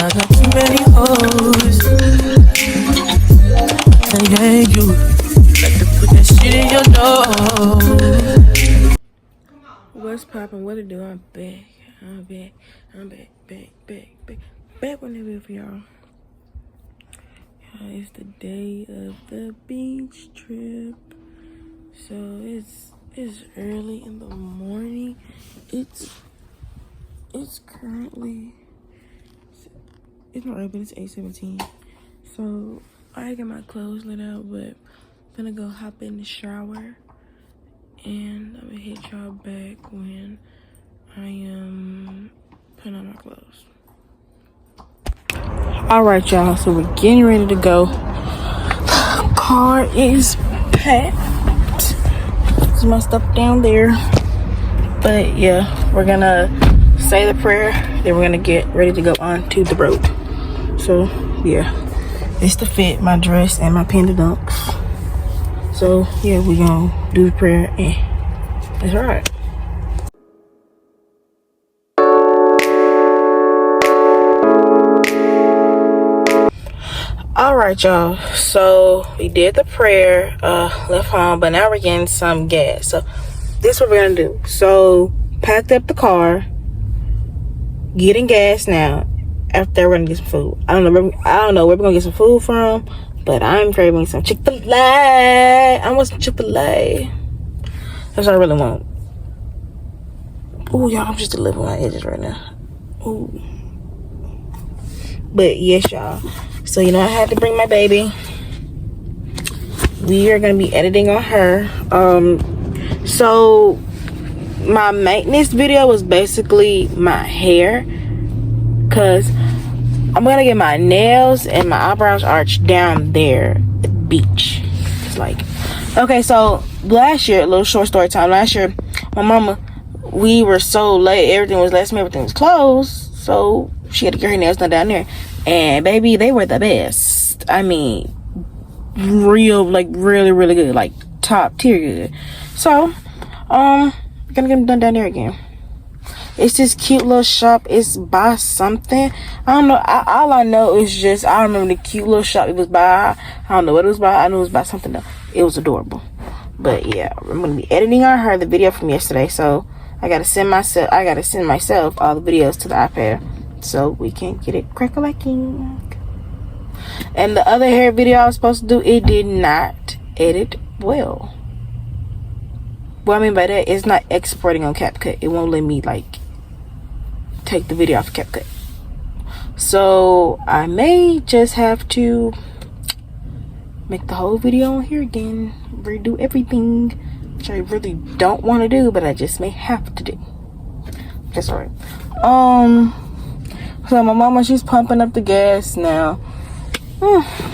I got too many hoes. And yeah, you like to put that shit in your nose. What's poppin'? What it do? I'm back. I'm back. I'm back on the video for y'all. It's the day of the beach trip. So it's early in the morning. It's currently, it's not early, but it's 8:17. So I got my clothes let out, but I'm gonna go hop in the shower and I'm gonna hit y'all back when I am putting on my clothes. All right, y'all, so we're getting ready to go. Car is packed. There's my stuff down there. But yeah, we're gonna say the prayer, then we're gonna get ready to go on to the road. So yeah, it's the fit, my dress and my panda dunks. So yeah, we gonna do the prayer and it's alright. Alright, y'all, so we did the prayer, left home, but now we're getting some gas. So this is what we're gonna do. So packed up the car, getting gas now. After we're gonna get some food. I don't know where we're gonna get some food from, but I'm craving some Chick-fil-A. I want some Chick-fil-A. That's what I really want. Ooh, y'all, I'm just living on my edges right now. Ooh. But yes, y'all. So you know I had to bring my baby. We are gonna be editing on her. So my maintenance video was basically my hair, cause I'm gonna get my nails and my eyebrows arched down there at the beach. It's like, okay, so last year, a little short story time. Last year, my mama, we were so late. Everything was last minute. Everything was closed. So she had to get her nails done down there. And baby, they were the best. I mean, real, like really, really good. Like top tier good. So, we're gonna get them done down there again. It's this cute little shop. It's by something. I don't know. All I know is just, I remember the cute little shop it was by. I don't know what it was by. I knew it was by something though. It was adorable. But yeah, I'm going to be editing on her the video from yesterday. So I got to send myself all the videos to the iPad so we can get it crack-a-lacking. And the other hair video I was supposed to do, it did not edit well. What I mean by that, it's not exporting on CapCut. It won't let me like take the video off of CapCut. So I may just have to make the whole video on here again, redo everything, which I really don't want to do, but I just may have to do. That's alright. So my mama, she's pumping up the gas now.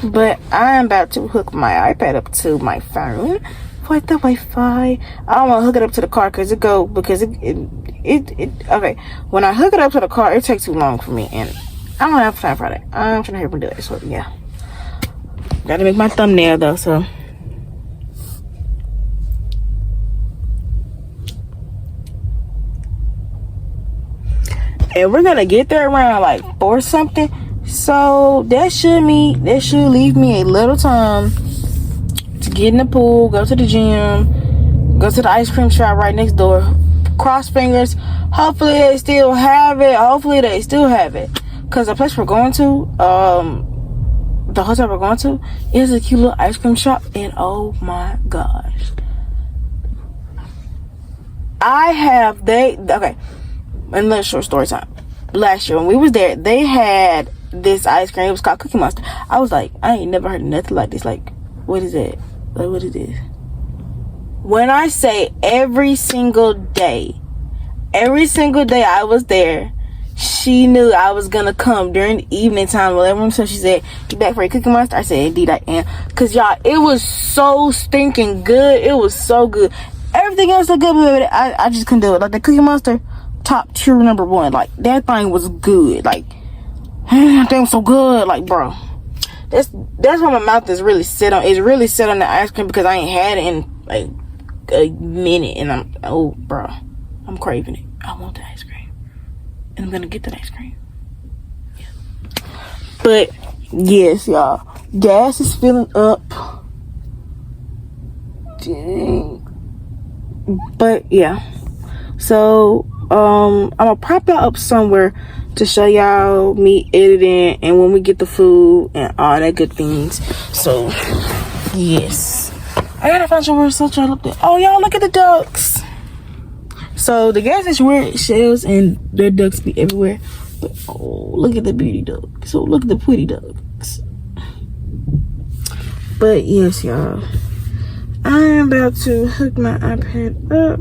But I'm about to hook my iPad up to my phone. What the Wi-Fi? I don't want to hook it up to the car because okay. When I hook it up to the car, it takes too long for me, and I don't have time for that. I'm trying to help me do it. So yeah, gotta make my thumbnail though. So and we're gonna get there around like 4 something. So that should leave me a little time to get in the pool, go to the gym, go to the ice cream shop right next door. Cross fingers. Hopefully they still have it. Cause the place we're going to, the hotel we're going to, is a cute little ice cream shop, and oh my gosh, okay. Another short story time. Last year when we was there, they had this ice cream. It was called Cookie Monster. I was like, I ain't never heard of nothing like this. Like, what is it? Like, what is this? When I say every single day I was there, she knew I was gonna come during the evening time. So she said, "You back for a Cookie Monster?" I said, "Indeed I am." Cause y'all, it was so stinking good. It was so good. Everything else was good, but I just couldn't do it. Like the Cookie Monster, top tier number 1. Like that thing was good. Like that thing was so good. Like bro, that's why my mouth is really set on. It's really set on the ice cream because I ain't had it in like a minute, and I'm craving it. I want the ice cream, and I'm gonna get that ice cream. Yeah. But yes, y'all, gas is filling up. Dang. But yeah, so I'm gonna prop y'all up somewhere to show y'all me editing and when we get the food and all that good things. So yes, I gotta find somewhere such up there. Oh, y'all, look at the ducks. So the gas is where it shells and the ducks be everywhere. But oh, look at the beauty ducks. So look at the pretty ducks. But yes, y'all, I'm about to hook my iPad up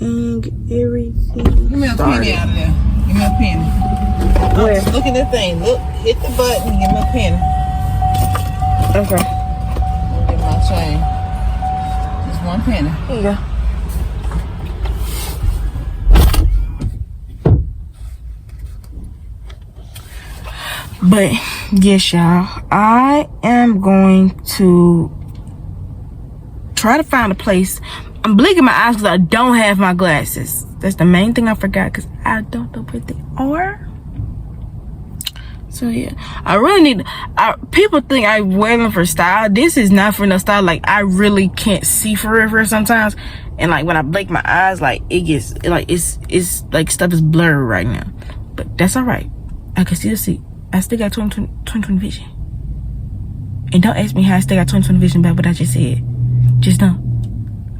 and get everything Give me a started. penny out of there. Give me a penny. Where? Look at the thing. Look, hit the button. Give me a penny. Okay. I'll get my change. Just one penny. Here you go. But yes, y'all, I am going to try to find a place. I'm blinking my eyes because I don't have my glasses. That's the main thing I forgot because I don't know where they are. So yeah, I really need. People think I wear them for style. This is not for no style. Like, I really can't see for real sometimes, and like when I blink my eyes, like it gets like it's like stuff is blurry right now. But that's all right. I can still see. I still got 20/20 vision. And don't ask me how I still got 20/20 vision by what I just said. Just know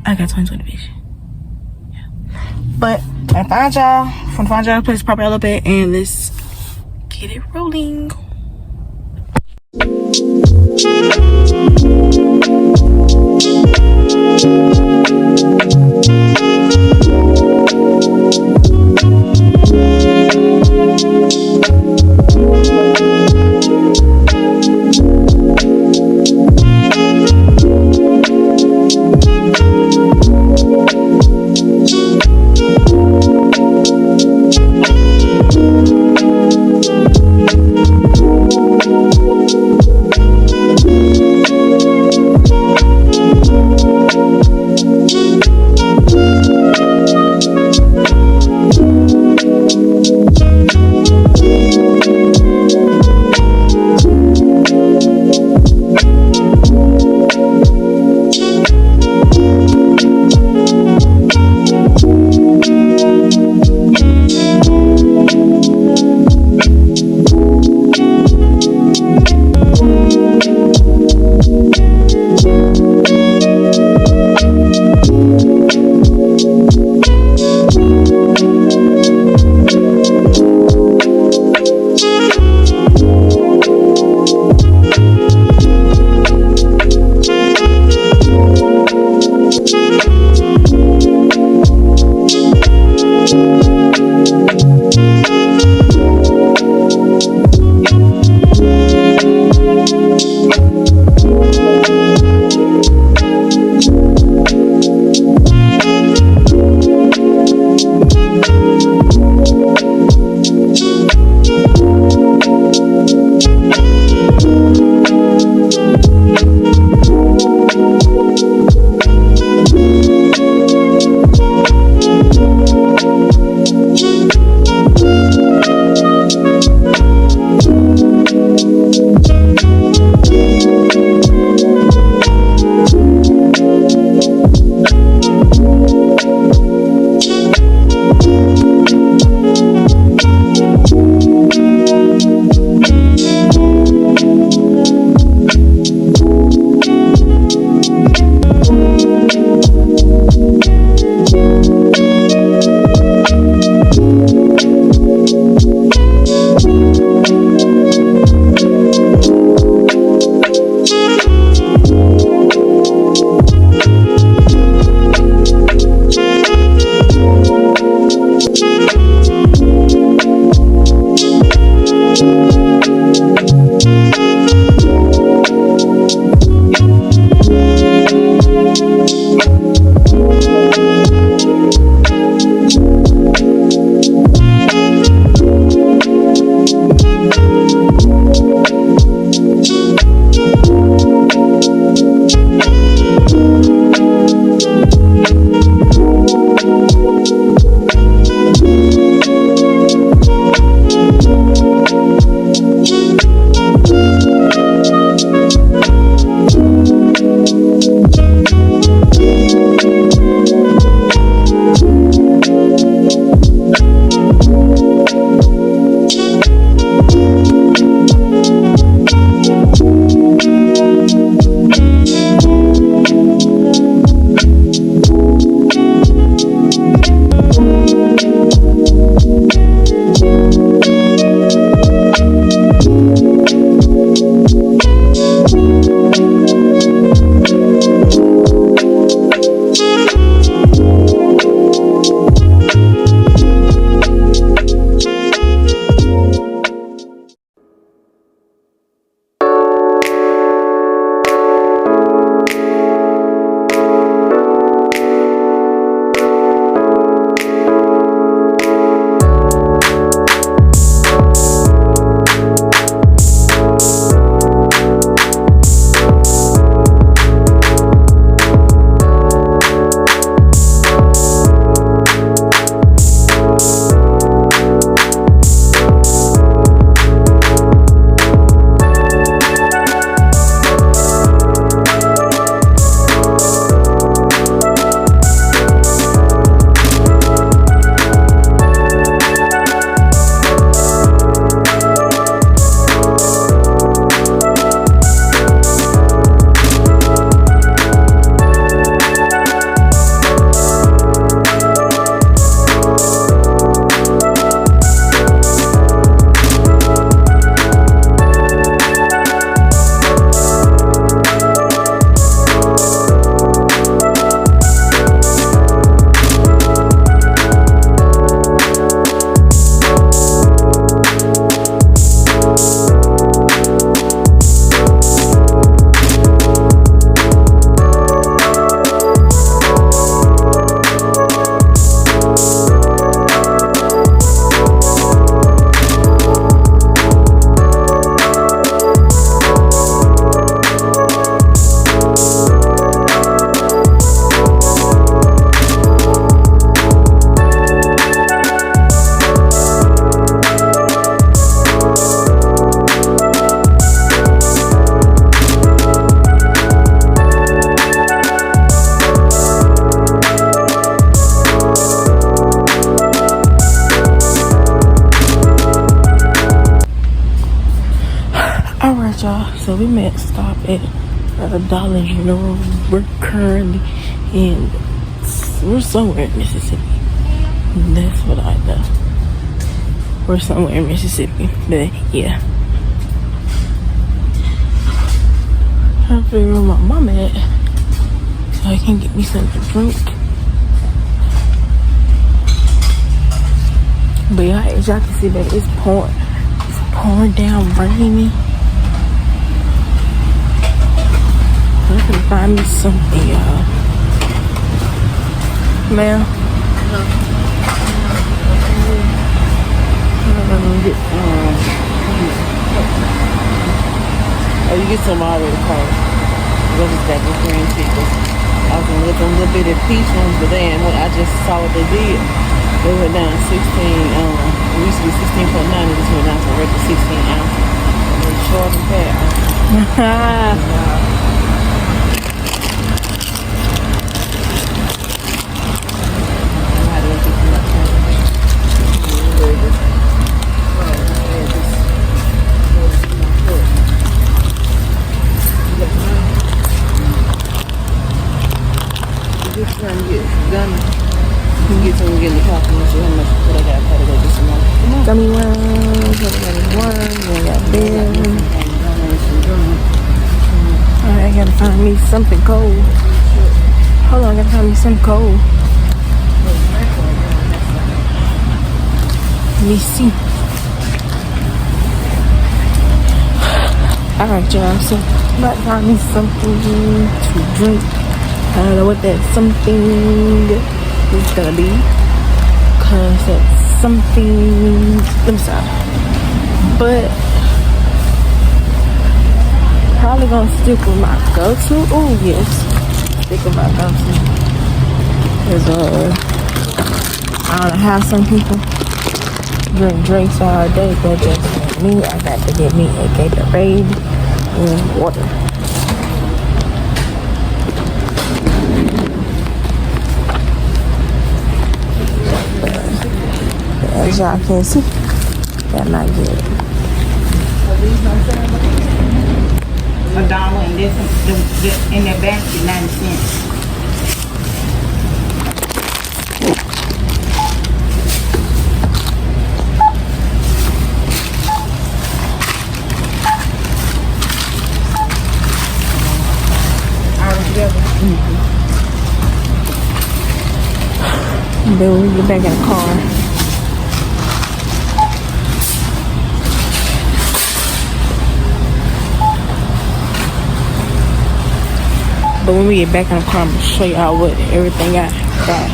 I got 20/20 vision. Yeah. But I'm gonna find y'all a place to pop out a little bit and let's get it rolling. Alright, y'all. So we met stop at a Dollar General. We're currently in, we're somewhere in Mississippi. That's what I know. We're somewhere in Mississippi. But yeah. Trying to figure out where my mom at so I can get me something to drink. But yeah, as y'all can see, baby, it's pouring down, raining. I'm gonna find me something, y'all. Ma'am. Oh, you get some already cold. Those is that with green tea. I was gonna look a little bit at peach ones, but then when I just saw what they did, they went down 16. We used to be 16.9, and this went down to a regular 16 ounce. They're short and fat. Gummy worms, we got beer. Alright, I gotta find me something cold. Hold on, I gotta find me something cold. Let me see. Alright, y'all, so I'm about to find me something to drink. I don't know what that something is gonna be, cause that's something, let me stop. But probably gonna stick with my go-to. Oh yes, stick with my go-to. Cause I don't know how some people drink drinks all day, but just like me, I got to get me a Gatorade and water. As y'all can see, that might get it. $1 and this in that basket 90 cents. Then when we get back in the car, but when we get back in the car, I'm gonna show y'all what everything I got.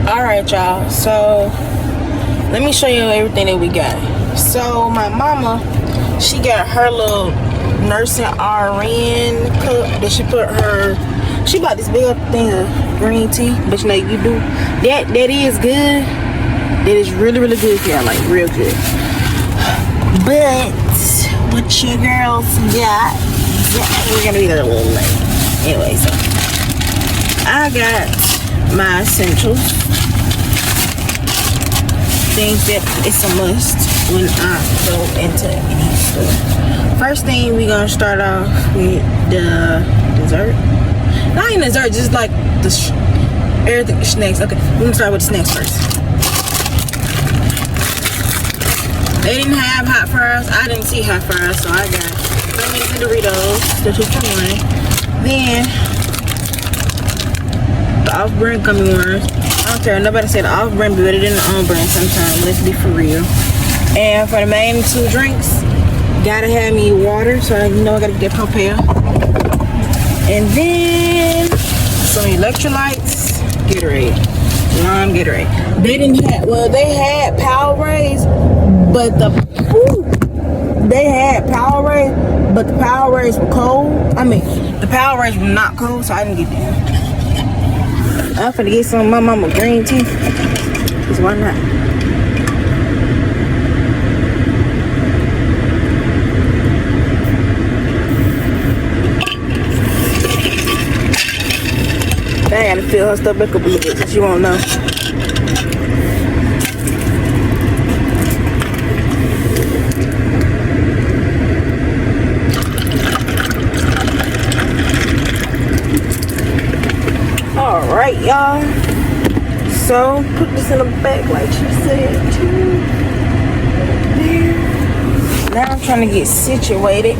Alright, y'all, so let me show you everything that we got. So my mama, she got her little nursing RN cup that she bought this big old thing of green tea, but you know you do that is good. That is really, really good for y'all, like real good. But what your girls got, we're gonna be there a little late. Anyway, so I got my essentials, things that it's a must when I go into any store. First thing, we gonna start off with the dessert. Not even dessert, just like the everything, snacks. Okay, we're gonna start with the snacks first. They didn't have hot fries. I didn't see hot fries, so I got Flaming Doritos, the 2-for-1. Then the off-brand gummy worms. I don't care. Nobody said the off-brand be better than the on-brand sometimes. Let's be for real. And for the main 2 drinks, gotta have me water, so I know I gotta get Propel. And then some electrolytes, Gatorade, lime Gatorade. They didn't have, well, they had Powerades, but they had Powerade, but the Powerades were cold. I mean, the Powerades were not cold, so I didn't get them. I'm finna get some of my mama green tea, cause why not? I gotta fill her stuff back up a little bit so she won't know. Alright, y'all. So, put this in the bag like she said too. There. Now I'm trying to get situated.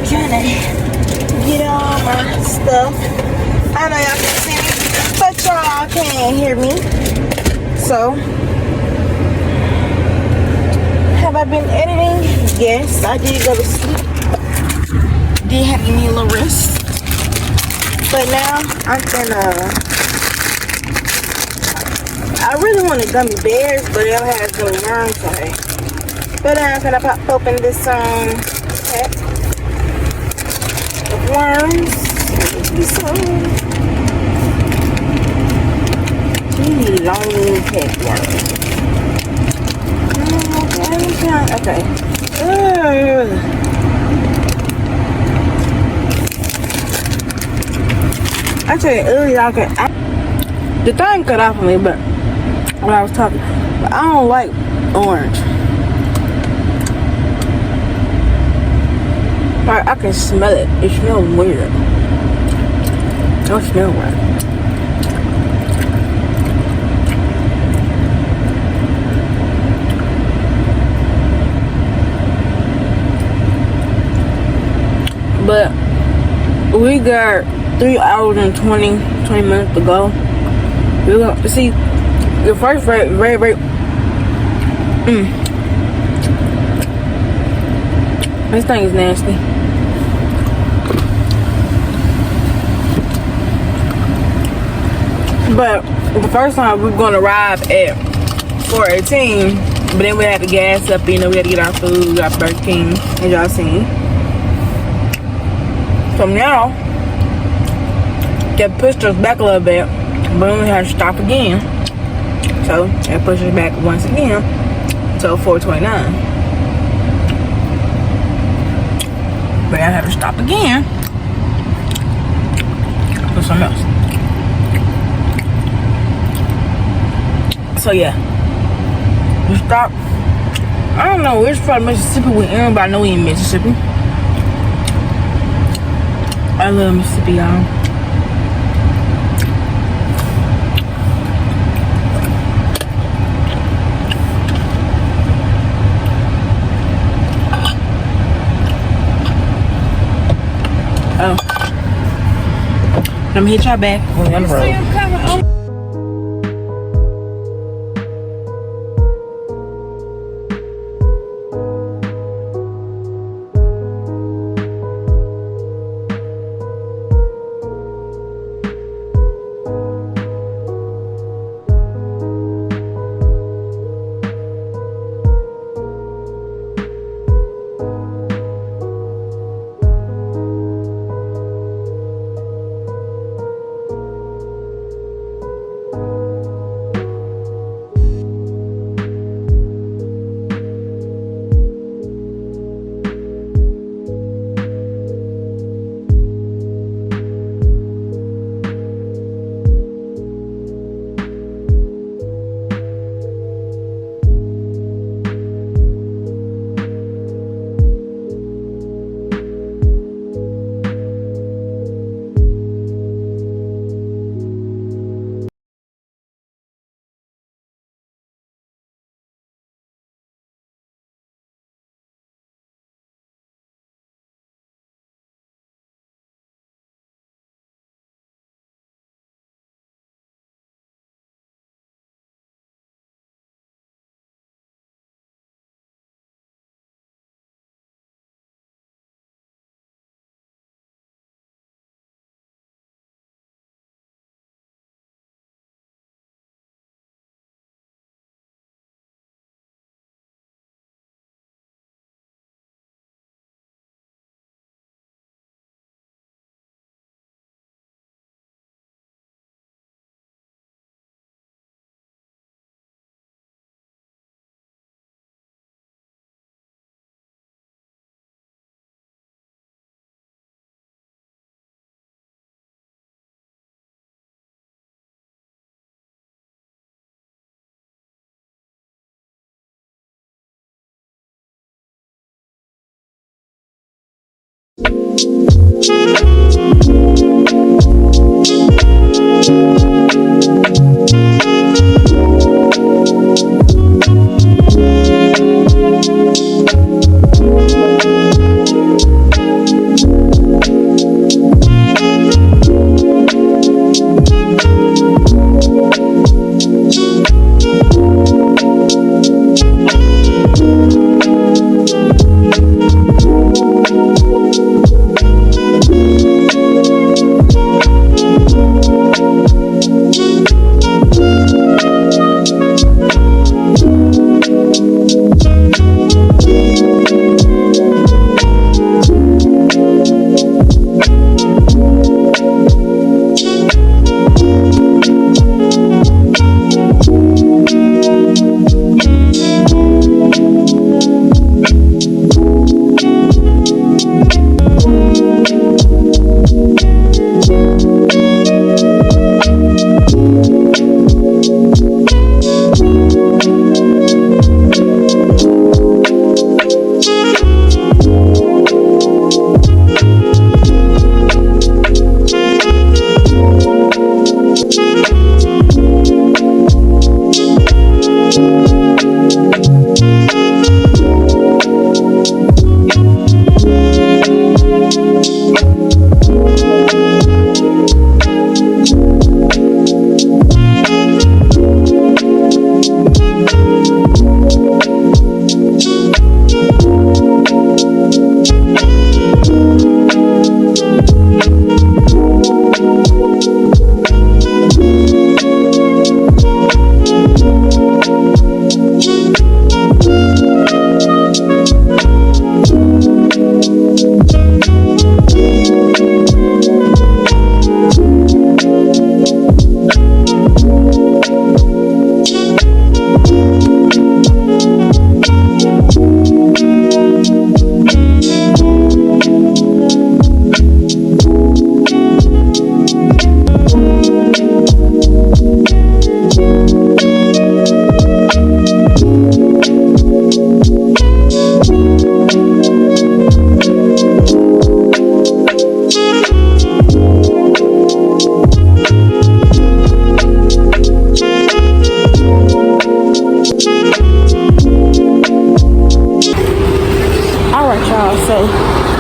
Trying to get all my stuff. I know y'all can see me, but y'all can't hear me. So, have I been editing? Yes, I did go to sleep. Did have to give me a little rest. But now, I'm gonna, I really wanted gummy bears, but they don't have gummy worms, so hey. But I'm gonna pop open this pack of worms. Long peg worms. Okay. Actually, earlier the thing cut off of me, but when I was talking, but I don't like orange. Like, I can smell it. It smells weird. It don't smell right. But we got 3 hours and 20 minutes to go. We're gonna see the first very this thing is nasty. But the first time we were gonna arrive at 4:18, but then we had to gas up, you know, we had to get our food, we got Burger King, as y'all seen. So now, that pushed us back a little bit, but then we had to stop again. So that pushed us back once again till 4:29. But I had to stop again for something else. So yeah, we stopped. I don't know which part of Mississippi we in, but I know we in Mississippi. I love Mississippi, y'all. Oh, let me hit y'all back on the road.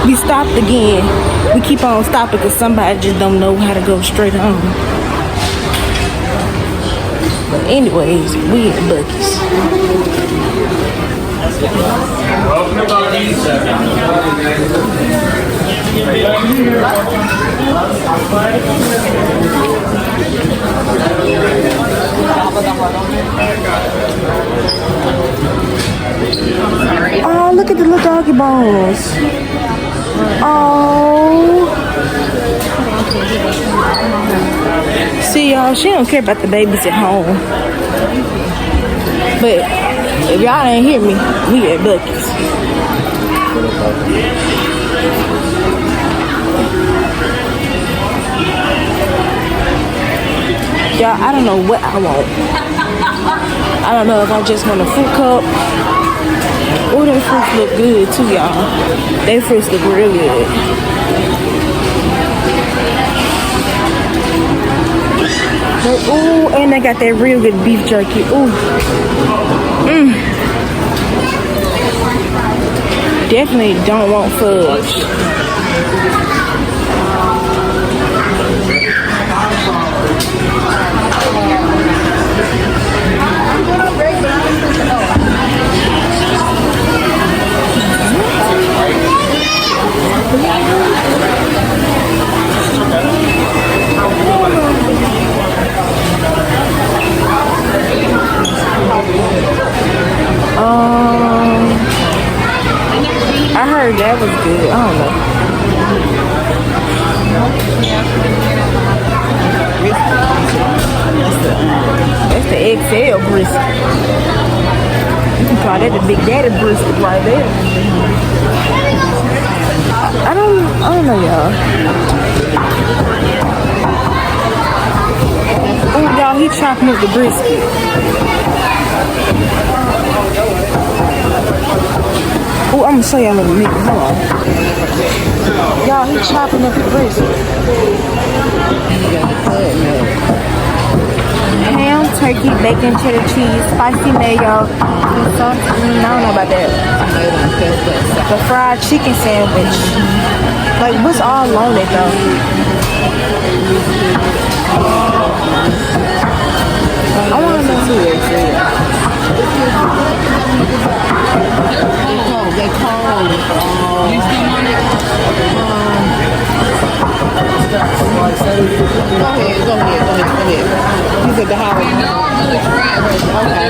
We stopped again. We keep on stopping because somebody just don't know how to go straight home. But anyways, we at Buc-ee's. Oh, look at the little doggy bones. Oh. See, y'all, she don't care about the babies at home. But if y'all didn't hear me, we at Buc-ee's. Y'all, I don't know what I want. I don't know if I just want a fruit cup. Oh, them fruits look good too, y'all. They fruits look real good. Oh, and they got that real good beef jerky. Ooh. Definitely don't want fudge. I heard that was good. I don't know. That's the XL brisket. You can call that the Big Daddy brisket right there. I don't know, y'all. Oh, y'all, he chopping up the brisket. Oh, I'm gonna show y'all a little nigga. Hold on. Y'all, he chopping up the brisket. You got the club milk. Ham, turkey, bacon, cheddar cheese, spicy mayo, and sauce. I don't know about that. Tomato and pesto. The fried chicken sandwich. Like, what's all on it though? I want to know. They cold. You still want it? Go ahead. You said the Howard. No, I'm really trying. Okay.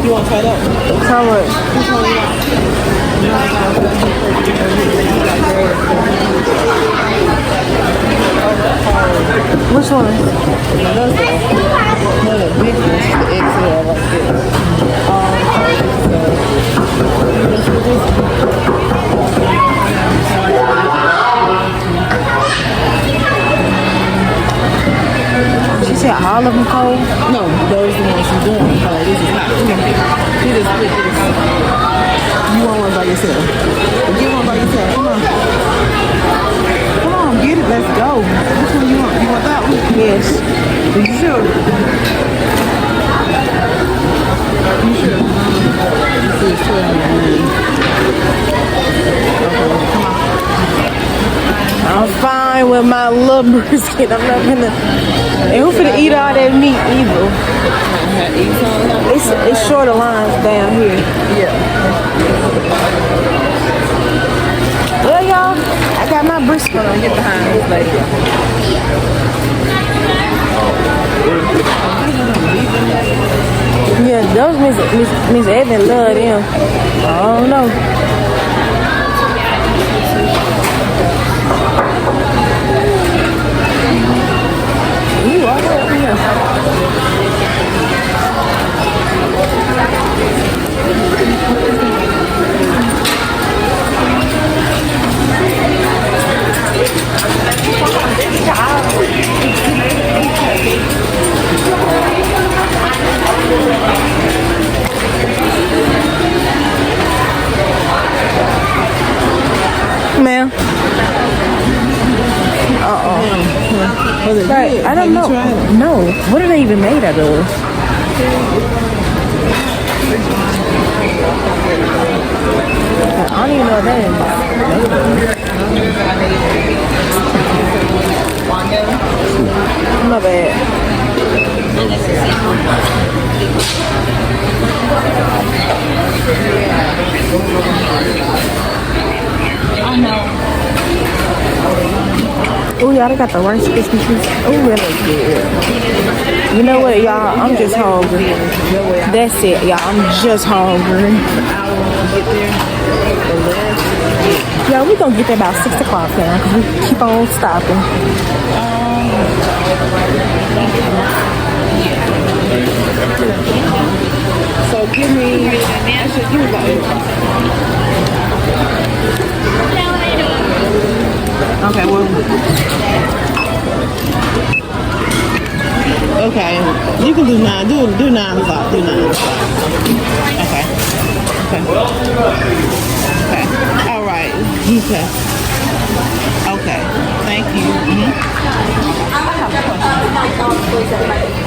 You want to try that? Try what? Which one? No, the big one, the XL right there. She said all of them cold. No, those are the ones you're doing. This is hot. You just split this. You want one by yourself. Get one by yourself. Come on. Come on, get it. Let's go. Which one you want? You want that one? Yes. Are you sure? You sure? You see it's 12. Come on. I'm fine with my little brisket. I'm not gonna. And who finna eat all that meat either? It's shorter lines down here. Yeah. Well, y'all, I got my brisket on. Get behind this lady. Yeah, those Miss Evan love them. I don't know. Ooh, all the way up here. Ma'am. Right, I don't know. No. What are they even made out of? I don't even know what that is. My bad. Oh, y'all, they got the rice crispy cheese. Oh, that looks good. You know what, y'all? I'm just hungry. That's it, y'all. I'm just hungry. Yeah, we gonna get there about 6 o'clock now because we keep on stopping. So give me, actually give me about okay, well. Okay, you can do 9. Do 9 o'clock. Do 9 o'clock. Okay. All right. Okay. Okay. Thank you.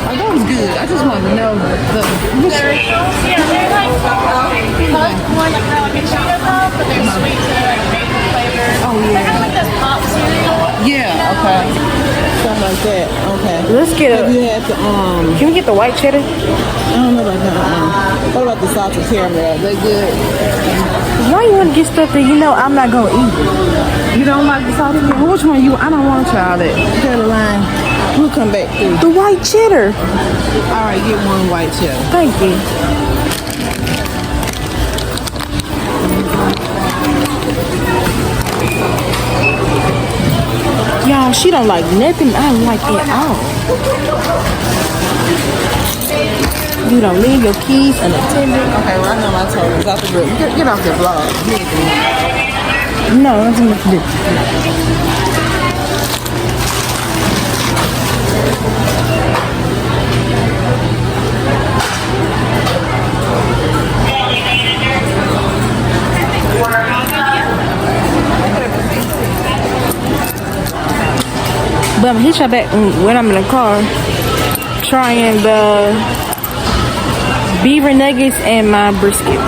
Oh, that was good. I just wanted to know which. Yeah, they're like more like a Cheeto puff, but they're sweet and they're like maple flavored. Oh, yeah. They're kind of like this pop cereal. Yeah. Okay. Something like that. Okay. Let's get Have a. you had the Can we get the white cheddar? I don't know about that. What about the salted caramel? They good. Why you wanna get stuff that you know I'm not gonna eat? You don't like the salted caramel? Which one you? I don't want to try that. Caroline. We'll come back through. The white cheddar. All right, get one white cheddar. Thank you. Y'all, she don't like nothing I don't like at all. You don't leave your keys unattended. Okay, well, I know my total is off the book. Get off the vlog. No, nothing to do. But I'm gonna hit y'all back when I'm in the car trying the beaver nuggets and my brisket.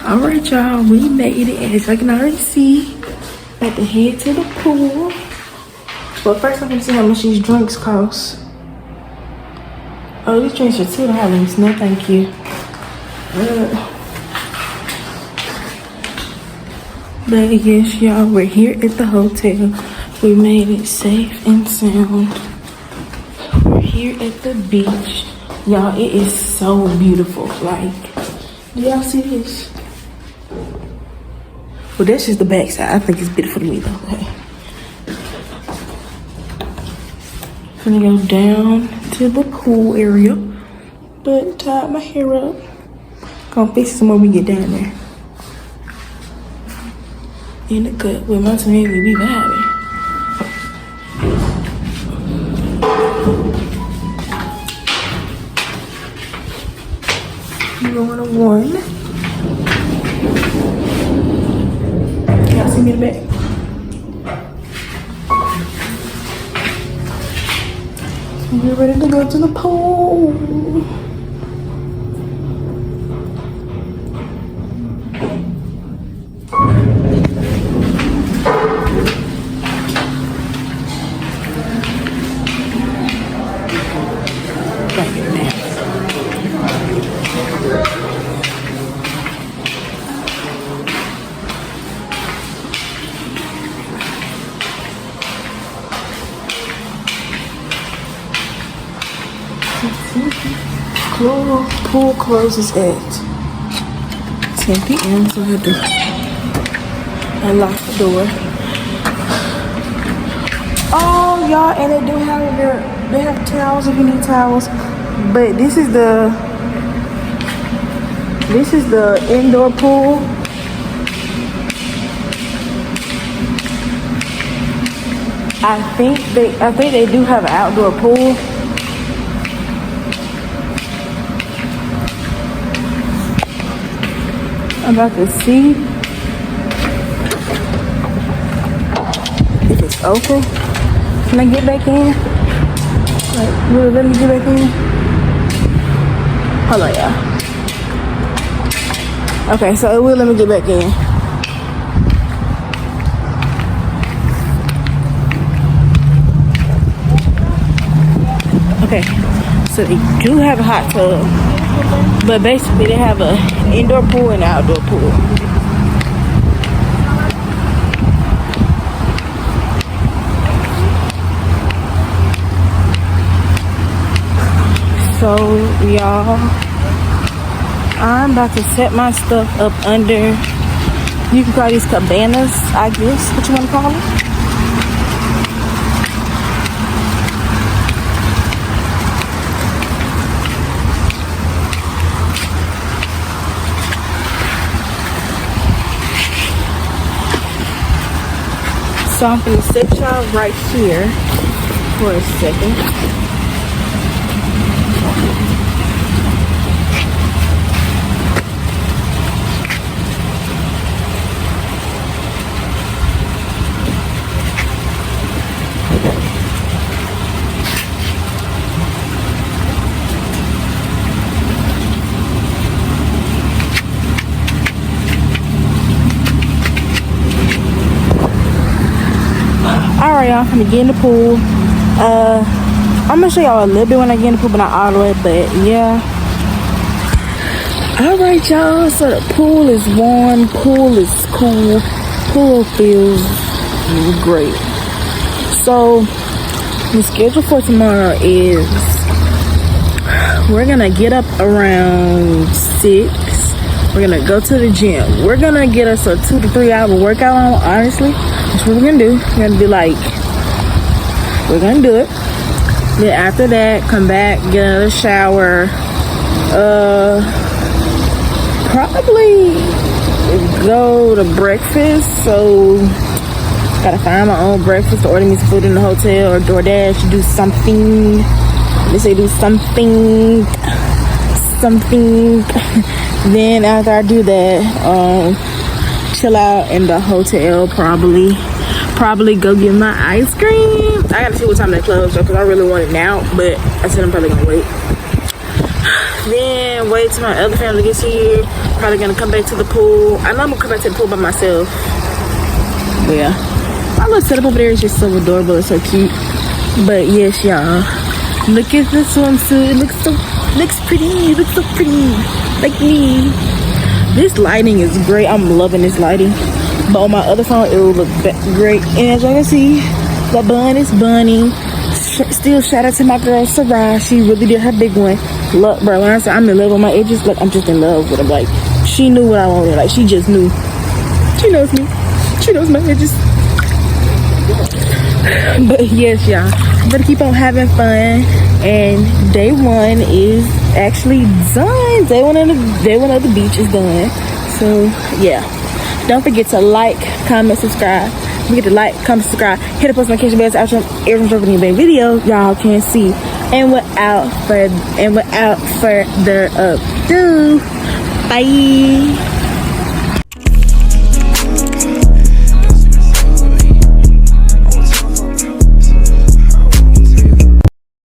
Alright y'all, we made it, and as I can already see, about to head to the pool. But first I'm gonna see how much these drinks cost. Oh, these drinks are $2. No thank you. But yes y'all, we're here at the hotel. We made it safe and sound. We're here at the beach. Y'all, it is so beautiful. Like, do y'all see this? Well, that's just the back side. I think it's beautiful to me though. Okay. I'm gonna go down to the pool area, but tie my hair up. Gonna fix it some when we get down there. In the cut with my twin, we be vibing. I'm going to one. Y'all see me in the back? We're ready to go to the pool. pool closes at 10 p.m. So I have to unlock the door. Oh, y'all, and they do have they have towels if you need towels. But this is the indoor pool. I think they do have an outdoor pool. I'm about to see if it's open. Can I get back in? Like, will it let me get back in? Hold on, y'all. Okay, so it will let me get back in. Okay, so they do have a hot tub, but basically they have a indoor pool and an outdoor pool. So y'all, I'm about to set my stuff up under, you can call these cabanas, I guess, what you want to call them. So I'm gonna set y'all right here for a second. Alright, y'all, I'm gonna get in the pool. I'm gonna show y'all a little bit when I get in the pool, but not all the way, but yeah. Alright, y'all, so the pool is warm, pool is cool, pool feels great. So the schedule for tomorrow is we're gonna get up around 6. We're gonna go to the gym. We're gonna get us a 2 to 3 hour workout on, honestly. That's what we're gonna do. We're gonna be like, we're gonna do it. Then after that, come back, get another shower. Probably go to breakfast. So gotta find my own breakfast, order me some food in the hotel or DoorDash, do something. They say do something. Then after I do that, chill out in the hotel, probably go get my ice cream. I gotta see what time they close though, because I really want it now, but I said I'm probably gonna wait. Then wait till my other family gets here. Probably gonna come back to the pool. I know I'm gonna come back to the pool by myself. But yeah, my little setup over there is just so adorable. It's so cute. But yes, y'all, look at this swimsuit. It looks so pretty. It looks so pretty, like me. This lighting is great. I'm loving this lighting. But on my other phone, it will look great. And as y'all can see, the bun is bunny. Still shout out to my girl Sarah. She really did her big one. Look, bro, when I say I'm in love with my edges, like I'm just in love with them. Like, she knew what I wanted. Like, she just knew. She knows me. She knows my edges. But yes, y'all, better keep on having fun. And day 1 is actually done. Day one of the beach is done. So yeah, don't forget to like, comment, subscribe. Don't forget to like, comment, subscribe, hit the post notification bell so every time video y'all can see. And without further ado, bye.